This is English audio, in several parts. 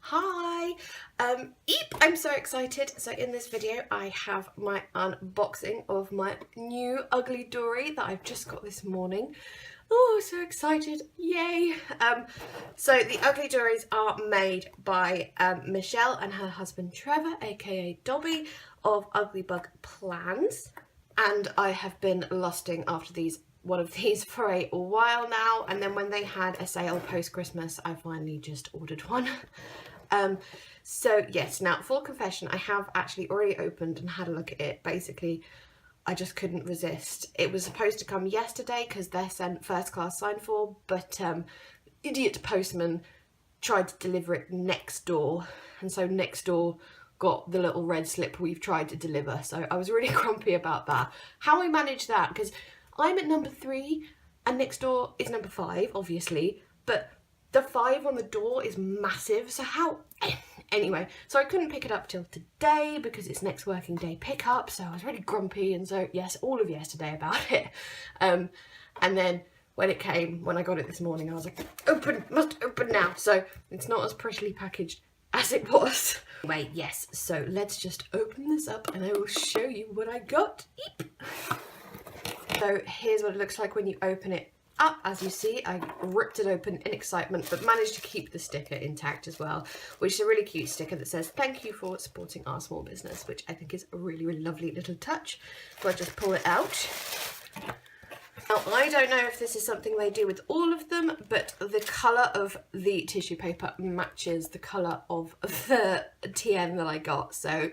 Hi! I'm so excited. So in this video I have my unboxing of my new UglyDori that I've just got this morning. Oh, so excited, yay! So the UglyDoris are made by Michelle and her husband Trevor, aka Dobby, of Uglybug Plans. And I have been lusting after one of these for a while now, and then when they had a sale post-Christmas I finally just ordered one. So yes, now full confession, I have actually already opened and had a look at it. Basically I just couldn't resist. It was supposed to come yesterday because they're sent first class signed for, but idiot postman tried to deliver it next door, and so next door got the little red slip we've tried to deliver. So I was really grumpy about that. How I managed that, because I'm at number 3 and next door is number 5 obviously, but the 5 on the door is massive, so how... Anyway, so I couldn't pick it up till today because it's next working day pickup, so I was really grumpy, and so yes, all of yesterday about it. And then when it came, when I got it this morning, I was like, open, must open now. So it's not as prettily packaged as it was. Anyway, yes, so let's just open this up and I will show you what I got. Eep. So here's what it looks like when you open it up. As you see, I ripped it open in excitement, but managed to keep the sticker intact as well, which is a really cute sticker that says thank you for supporting our small business, which I think is a really, really lovely little touch. So I just pull it out. Now, I don't know if this is something they do with all of them, but the colour of the tissue paper matches the colour of the TN that I got, so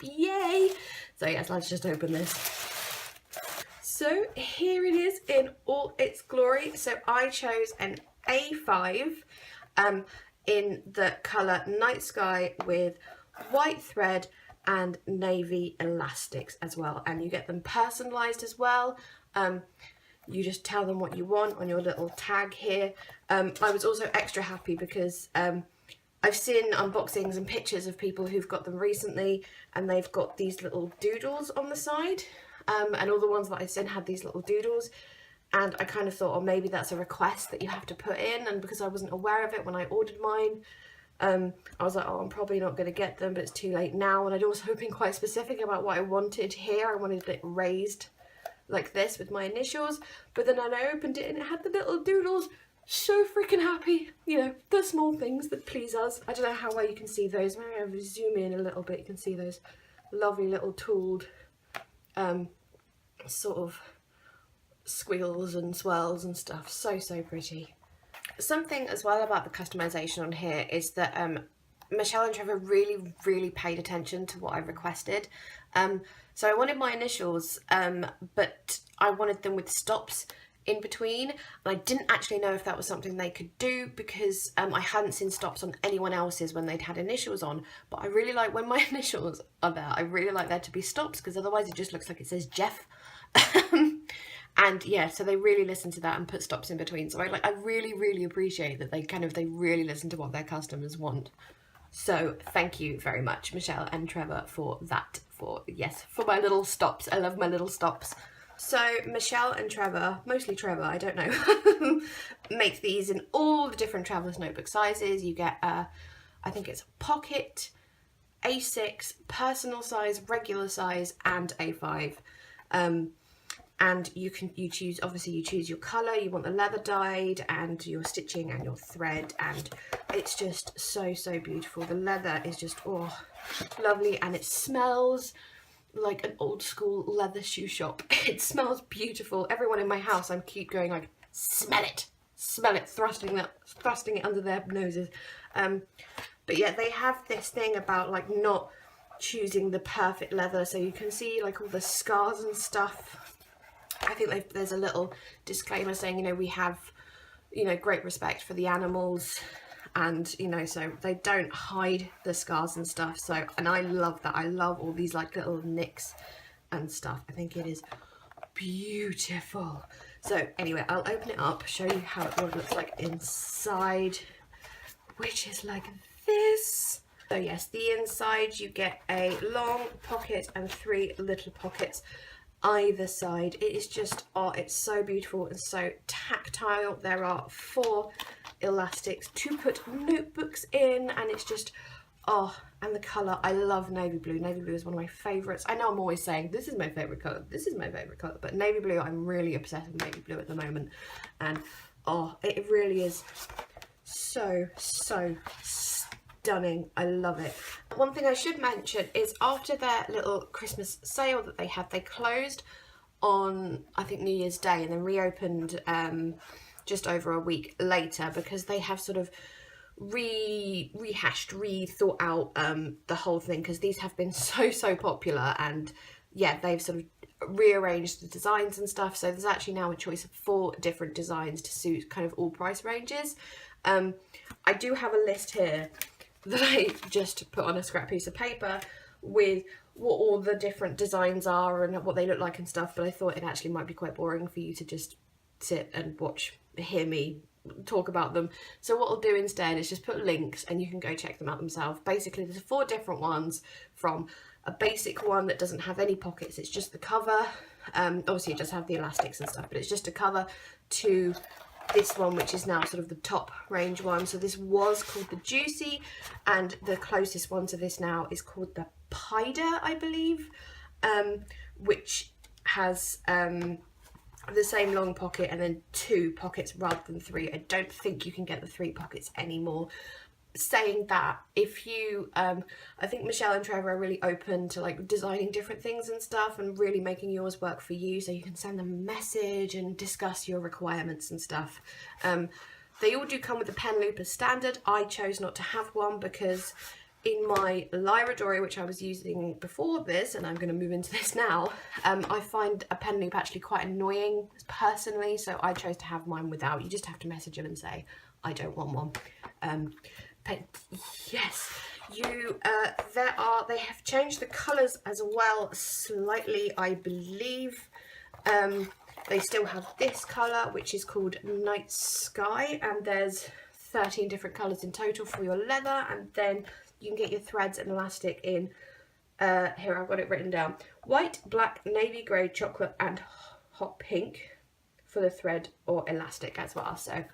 yay! So yes, let's just open this. So here it is in all its glory. So I chose an A5 in the colour Night Sky with white thread and navy elastics as well. And you get them personalised as well. You just tell them what you want on your little tag here. I was also extra happy because I've seen unboxings and pictures of people who've got them recently, and they've got these little doodles on the side. And all the ones that I've seen had these little doodles, and I kind of thought, oh, maybe that's a request that you have to put in, and because I wasn't aware of it when I ordered mine, I was like, oh, I'm probably not going to get them, but it's too late now. And I'd also been quite specific about what I wanted here. I wanted it raised like this with my initials, but then I opened it and it had the little doodles. So freaking happy, you know, the small things that please us. I don't know how well you can see those. Maybe I'll zoom in a little bit. You can see those lovely little tooled sort of squiggles and swirls and stuff. So pretty. Something as well about the customization on here is that Michelle and Trevor really paid attention to what I requested. So I wanted my initials, but I wanted them with stops in between, and I didn't actually know if that was something they could do because I hadn't seen stops on anyone else's when they'd had initials on. But I really like when my initials are there, I really like there to be stops, because otherwise it just looks like it says Jeff. And yeah, so they really listened to that and put stops in between. So I really appreciate that they really listen to what their customers want. So thank you very much, Michelle and Trevor, for that, for my little stops. I love my little stops. So Michelle and Trevor, mostly Trevor, I don't know, make these in all the different Traveller's Notebook sizes. You get, I think it's pocket, A6, personal size, regular size, and A5. And you choose, obviously you choose your colour, you want the leather dyed, and your stitching and your thread, and it's just so beautiful. The leather is just, oh, lovely, and it smells like an old school leather shoe shop. It smells beautiful. Everyone in my house, I keep going like, smell it, thrusting it under their noses. But yeah, they have this thing about like not choosing the perfect leather, so you can see like all the scars and stuff. I think there's a little disclaimer saying, you know, we have, you know, great respect for the animals, and you know, so they don't hide the scars and stuff. So, and I love that. I love all these like little nicks and stuff. I think it is beautiful. So anyway, I'll open it up, show you what it looks like inside, which is like this. So yes, the inside, you get a long pocket and 3 little pockets either side. It is just, oh, it's so beautiful and so tactile. There are 4 elastics to put notebooks in, and it's just, oh, and the colour, I love navy blue. Navy blue is one of my favourites. I know I'm always saying this is my favourite colour, this is my favourite colour, but navy blue, I'm really obsessed with navy blue at the moment, and oh, it really is so stunning. I love it. One thing I should mention is after their little Christmas sale that they had, they closed on, I think, New Year's Day, and then reopened just over a week later, because they have sort of rethought out the whole thing, because these have been so popular, and yeah, they've sort of rearranged the designs and stuff, so there's actually now a choice of 4 different designs to suit kind of all price ranges. I do have a list here that I just put on a scrap piece of paper with what all the different designs are and what they look like and stuff, but I thought it actually might be quite boring for you to just sit and hear me talk about them. So what I'll do instead is just put links, and you can go check them out themselves. Basically, there's 4 different ones, from a basic one that doesn't have any pockets, it's just the cover. Obviously it does have the elastics and stuff, but it's just a cover, to this one, which is now sort of the top range one. So this was called the Juicy, and the closest one to this now is called the Pider, I believe, which has the same long pocket and then 2 pockets rather than 3. I don't think you can get the 3 pockets anymore. Saying that, if you I think Michelle and Trevor are really open to like designing different things and stuff, and really making yours work for you, so you can send them a message and discuss your requirements and stuff. They all do come with a pen loop as standard. I chose not to have one because in my UglyDori, which I was using before this, and I'm going to move into this now, I find a pen loop actually quite annoying personally, so I chose to have mine without. You just have to message them and say, I don't want one. But yes, they have changed the colours as well slightly, I believe. They still have this colour, which is called Night Sky, and there's 13 different colours in total for your leather, and then you can get your threads and elastic in, here I've got it written down, white, black, navy grey, chocolate and hot pink for the thread or elastic as well. So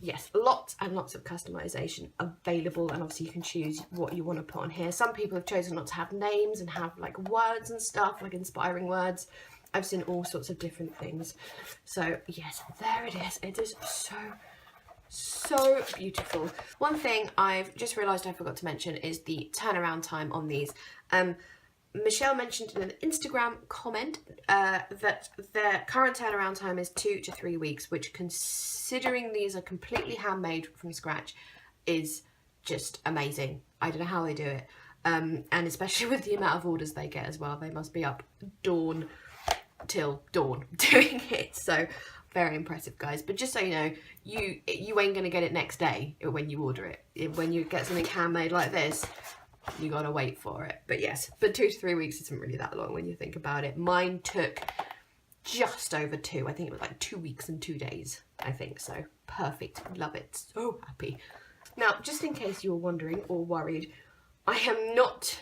yes, lots and lots of customization available, and obviously you can choose what you want to put on here. Some people have chosen not to have names and have like words and stuff, like inspiring words. I've seen all sorts of different things. So yes, there it is. It is so beautiful. One thing I've just realised I forgot to mention is the turnaround time on these. Michelle mentioned in an Instagram comment that their current turnaround time is 2 to 3 weeks, which, considering these are completely handmade from scratch, is just amazing. I don't know how they do it. And especially with the amount of orders they get as well, they must be up dawn till dawn doing it. So very impressive, guys. But just so you know, you ain't gonna get it next day when you order it. When you get something handmade like this, you gotta wait for it. But yes, but 2 to 3 weeks isn't really that long when you think about it. Mine took just over 2. I think it was like 2 weeks and 2 days, I think. So perfect. Love it. So happy. Now, just in case you were wondering or worried, I am not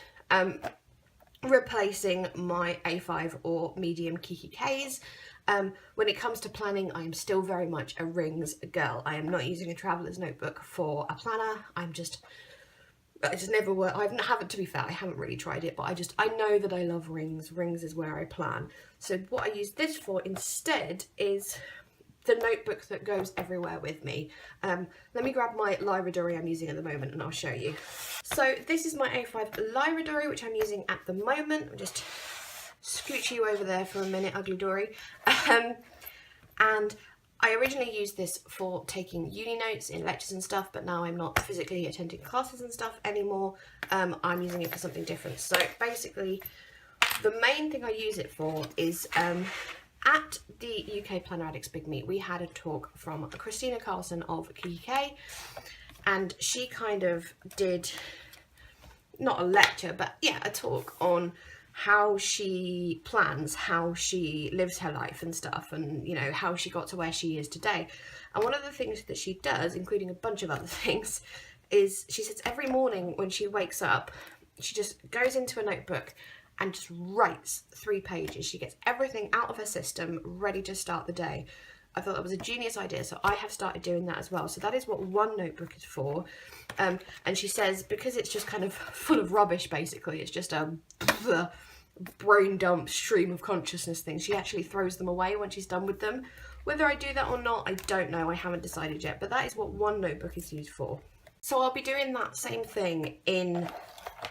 replacing my A5 or medium Kiki Ks. When it comes to planning, I am still very much a rings girl. I am not using a traveller's notebook for a planner. I just never work. To be fair, I haven't really tried it, but I know that I love rings. Rings is where I plan. So what I use this for instead is the notebook that goes everywhere with me. Let me grab my UglyDori I'm using at the moment and I'll show you. So this is my A5 UglyDori, which I'm using at the moment. I'll just scooch you over there for a minute, UglyDori. And I originally used this for taking uni notes in lectures and stuff, but now I'm not physically attending classes and stuff anymore. I'm using it for something different. So basically, the main thing I use it for is at the UK Planner Addicts Big Meet, we had a talk from Christina Carlson of Kiki K, and she kind of did, not a lecture, but yeah, a talk on how she plans, how she lives her life and stuff, and you know, how she got to where she is today. And one of the things that she does, including a bunch of other things, is she says every morning when she wakes up, she just goes into a notebook and just writes 3 pages. She gets everything out of her system, ready to start the day. I thought that was a genius idea, so I have started doing that as well. So that is what one notebook is for. And she says, because it's just kind of full of rubbish, basically, it's just a brain dump stream of consciousness thing, she actually throws them away when she's done with them. Whether I do that or not, I don't know. I haven't decided yet, but that is what one notebook is used for. So I'll be doing that same thing in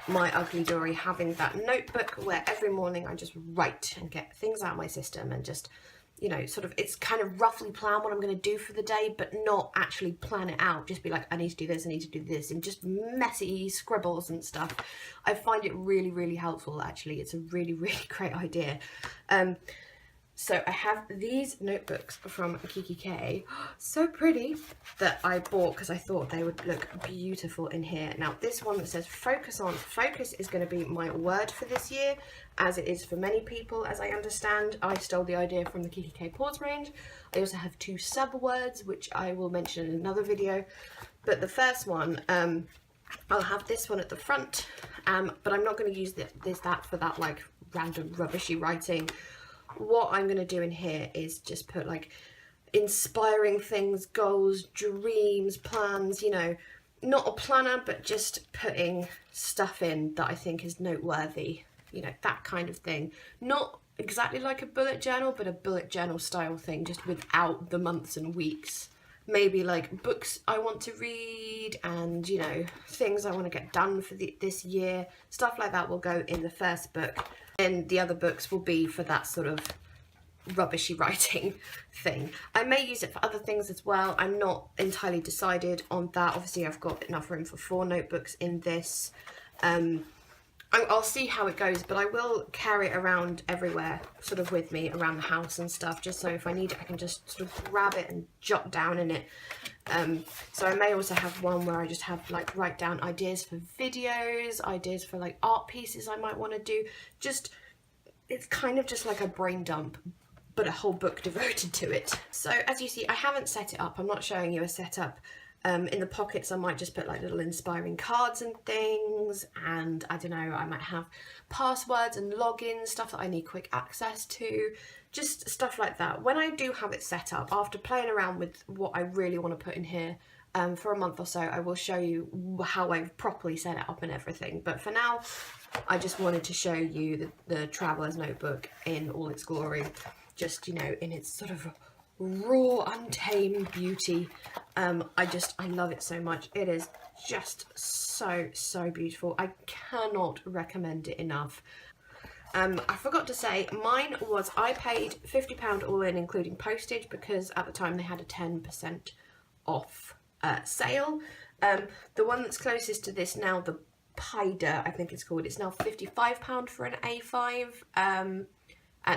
my UglyDori, having that notebook where every morning I just write and get things out of my system and just, you know, sort of, it's kind of roughly plan what I'm going to do for the day, but not actually plan it out. Just be like, I need to do this, I need to do this, and just messy scribbles and stuff. I find it really, really helpful, actually. It's a really, really great idea. So I have these notebooks from Kiki K, so pretty, that I bought because I thought they would look beautiful in here. Now this one that says focus on, focus is going to be my word for this year, as it is for many people, as I understand. I stole the idea from the Kiki K Pause range. I also have 2 sub words, which I will mention in another video. But the first one, I'll have this one at the front, but I'm not going to use that for that like random rubbishy writing. What I'm going to do in here is just put like inspiring things, goals, dreams, plans, you know, not a planner, but just putting stuff in that I think is noteworthy, you know, that kind of thing. Not exactly like a bullet journal, but a bullet journal style thing, just without the months and weeks. Maybe like books I want to read and, you know, things I want to get done for this year. Stuff like that will go in the first book. And the other books will be for that sort of rubbishy writing thing. I may use it for other things as well. I'm not entirely decided on that. Obviously, I've got enough room for 4 notebooks in this. I'll see how it goes, but I will carry it around everywhere, sort of with me around the house and stuff, just so if I need it, I can just sort of grab it and jot down in it. So I may also have one where I just have like write down ideas for videos, ideas for like art pieces I might want to do. Just, it's kind of just like a brain dump, but a whole book devoted to it. So as you see, I haven't set it up. I'm not showing you a setup. In the pockets I might just put like little inspiring cards and things, and I don't know, I might have passwords and logins, stuff that I need quick access to, just stuff like that. When I do have it set up, after playing around with what I really want to put in here for a month or so, I will show you how I've properly set it up and everything. But for now, I just wanted to show you the Traveler's Notebook in all its glory, just, you know, in its sort of raw, untamed beauty. I love it so much. It is just so beautiful. I cannot recommend it enough. I forgot to say, mine was, I paid £50 all in, including postage, because at the time they had a 10% off sale. The one that's closest to this now, the Pider, I think it's called, it's now £55 for an A5.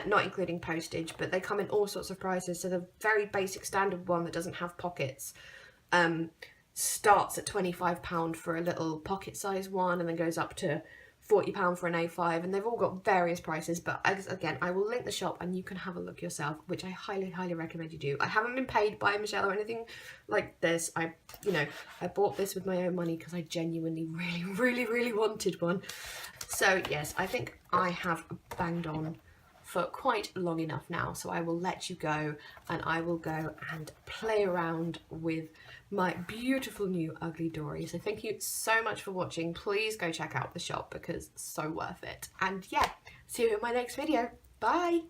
Not including postage, but they come in all sorts of prices. So the very basic standard one that doesn't have pockets starts at £25 for a little pocket size one, and then goes up to £40 for an A5, and they've all got various prices. But again, I will link the shop and you can have a look yourself, which I highly recommend you do. I haven't been paid by Michelle or anything like this. I bought this with my own money because I genuinely really wanted one. So yes, I think I have banged on for quite long enough now, so I will let you go and I will go and play around with my beautiful new UglyDori. So thank you so much for watching. Please go check out the shop because it's so worth it. And yeah, see you in my next video. Bye!